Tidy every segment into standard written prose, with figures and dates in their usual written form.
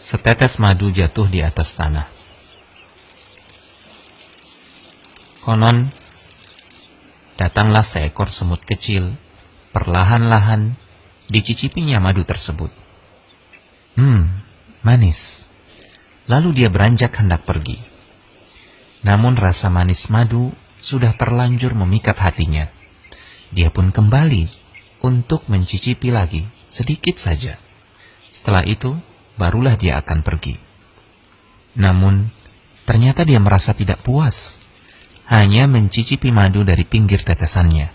Setetes madu jatuh di atas tanah. Konon, datanglah seekor semut kecil, perlahan-lahan dicicipinya madu tersebut. Manis. Lalu dia beranjak hendak pergi. Namun rasa manis madu sudah terlanjur memikat hatinya. Dia pun kembali untuk mencicipi lagi, sedikit saja. Setelah itu, barulah dia akan pergi. Namun, ternyata dia merasa tidak puas, hanya mencicipi madu dari pinggir tetesannya.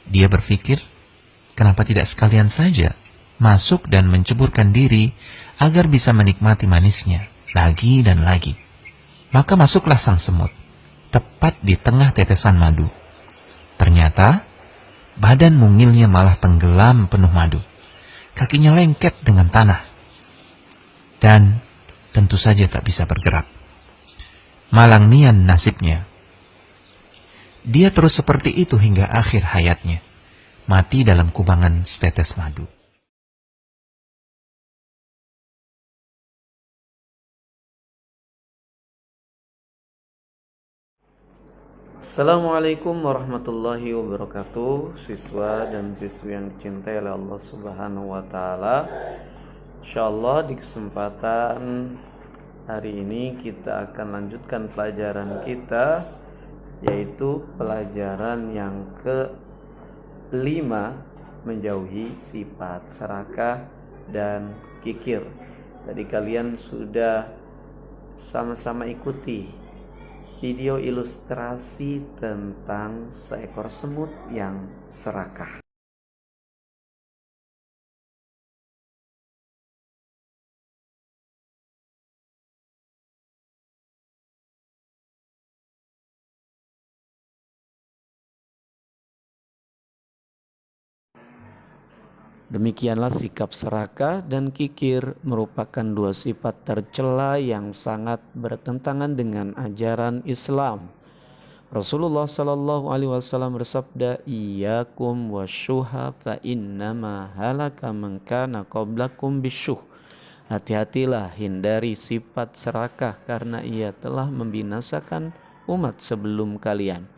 Dia berpikir, kenapa tidak sekalian saja masuk dan menceburkan diri agar bisa menikmati manisnya lagi dan lagi. Maka masuklah sang semut, tepat di tengah tetesan madu. Ternyata, badan mungilnya malah tenggelam penuh madu. Kakinya lengket dengan tanah. Dan tentu saja tak bisa bergerak. Malang nian nasibnya. Dia terus seperti itu hingga akhir hayatnya, mati dalam kubangan setetes madu. Assalamualaikum warahmatullahi wabarakatuh. Siswa dan siswi yang dicintai oleh Allah Subhanahu wa taala. Insyaallah di kesempatan hari ini kita akan lanjutkan pelajaran kita, yaitu pelajaran yang ke-5, menjauhi sifat serakah dan kikir. Tadi kalian sudah sama-sama ikuti video ilustrasi tentang seekor semut yang serakah. Demikianlah sikap serakah dan kikir merupakan dua sifat tercela yang sangat bertentangan dengan ajaran Islam. Rasulullah Shallallahu Alaihi Wasallam bersabda, "Iyyakum wasyuha fa innama halaka man kana qablakum bisyuh." Hati-hatilah, hindari sifat serakah karena ia telah membinasakan umat sebelum kalian.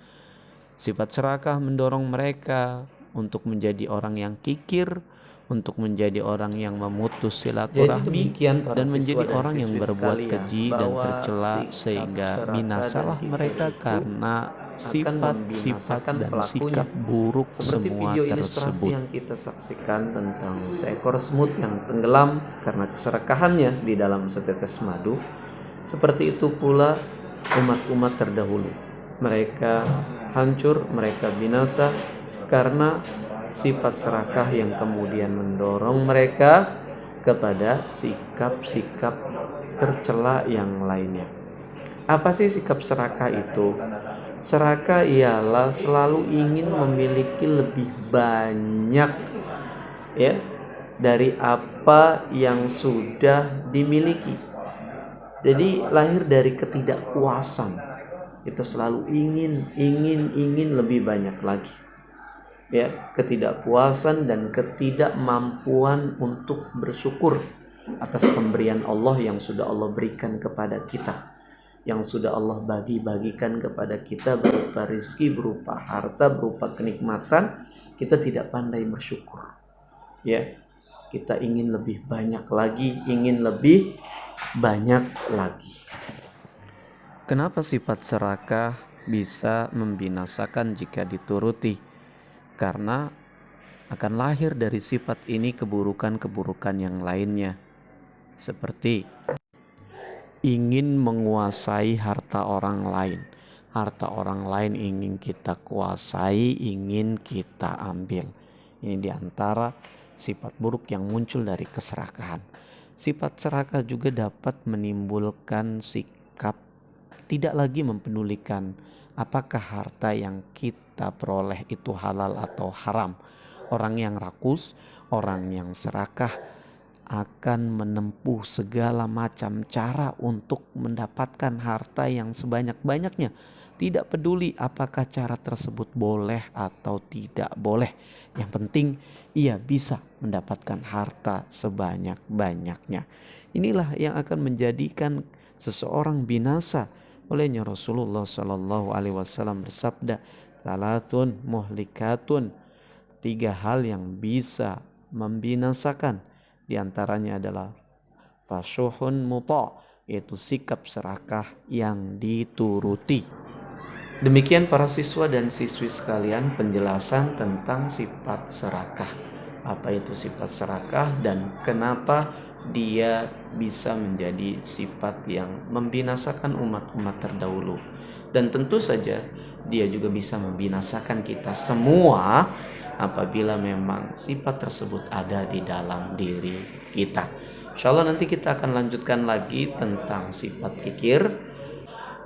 Sifat serakah mendorong mereka untuk menjadi orang yang kikir, untuk menjadi orang yang memutus silaturahmi, dan menjadi orang yang berbuat keji dan tercela, sehingga binasalah mereka karena sifat-sifat dan sikap buruk semua tersebut. Yang kita saksikan tentang seekor semut yang tenggelam karena keserakahannya di dalam setetes madu, seperti itu pula umat-umat terdahulu. Mereka hancur, mereka binasa karena sifat serakah yang kemudian mendorong mereka kepada sikap-sikap tercela yang lainnya. Apa sih sikap serakah itu? Serakah ialah selalu ingin memiliki lebih banyak dari apa yang sudah dimiliki. Jadi lahir dari ketidakpuasan. Kita selalu ingin lebih banyak lagi. Ketidakpuasan dan ketidakmampuan untuk bersyukur atas pemberian Allah yang sudah Allah berikan kepada kita, yang sudah Allah bagi-bagikan kepada kita berupa rizki, berupa harta, berupa kenikmatan. Kita tidak pandai bersyukur. Kita ingin lebih banyak lagi, ingin lebih banyak lagi. Kenapa sifat serakah bisa membinasakan jika dituruti? Karena akan lahir dari sifat ini keburukan-keburukan yang lainnya, seperti ingin menguasai harta orang lain. Harta orang lain ingin kita kuasai, ingin kita ambil. Ini diantara sifat buruk yang muncul dari keserakahan. Sifat serakah juga dapat menimbulkan sikap tidak lagi mempedulikan apakah harta yang kita peroleh itu halal atau haram. Orang yang rakus, orang yang serakah akan menempuh segala macam cara untuk mendapatkan harta yang sebanyak-banyaknya. Tidak peduli apakah cara tersebut boleh atau tidak boleh. Yang penting ia bisa mendapatkan harta sebanyak-banyaknya. Inilah yang akan menjadikan seseorang binasa. Olehnya Rasulullah Shallallahu Alaihi Wasallam bersabda, "Salatun muhlikatun." 3 hal yang bisa membinasakan. Di antaranya adalah fasyuhun muta, yaitu sikap serakah yang dituruti. Demikian para siswa dan siswi sekalian penjelasan tentang sifat serakah. Apa itu sifat serakah dan kenapa dia bisa menjadi sifat yang membinasakan umat-umat terdahulu. Dan tentu saja dia juga bisa membinasakan kita semua apabila memang sifat tersebut ada di dalam diri kita. Insya Allah nanti kita akan lanjutkan lagi tentang sifat kikir.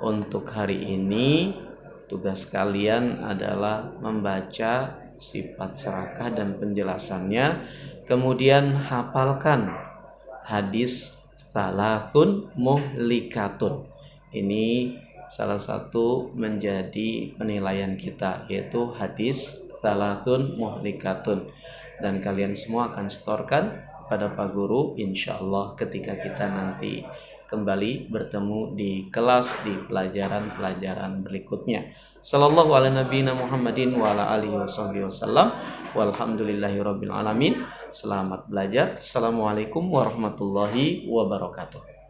Untuk hari ini tugas kalian adalah membaca sifat serakah dan penjelasannya, kemudian hafalkan hadis salasun muhlikatun. Ini salah satu menjadi penilaian kita, yaitu hadis salasun muhlikatun, dan kalian semua akan setorkan pada Pak Guru insyaallah ketika kita nanti kembali bertemu di kelas di pelajaran-pelajaran berikutnya. Sallallahu ala nabiyina Muhammadin wa ala alihi wasallam. Walhamdulillahirabbil alamin. Selamat belajar. Assalamualaikum warahmatullahi wabarakatuh.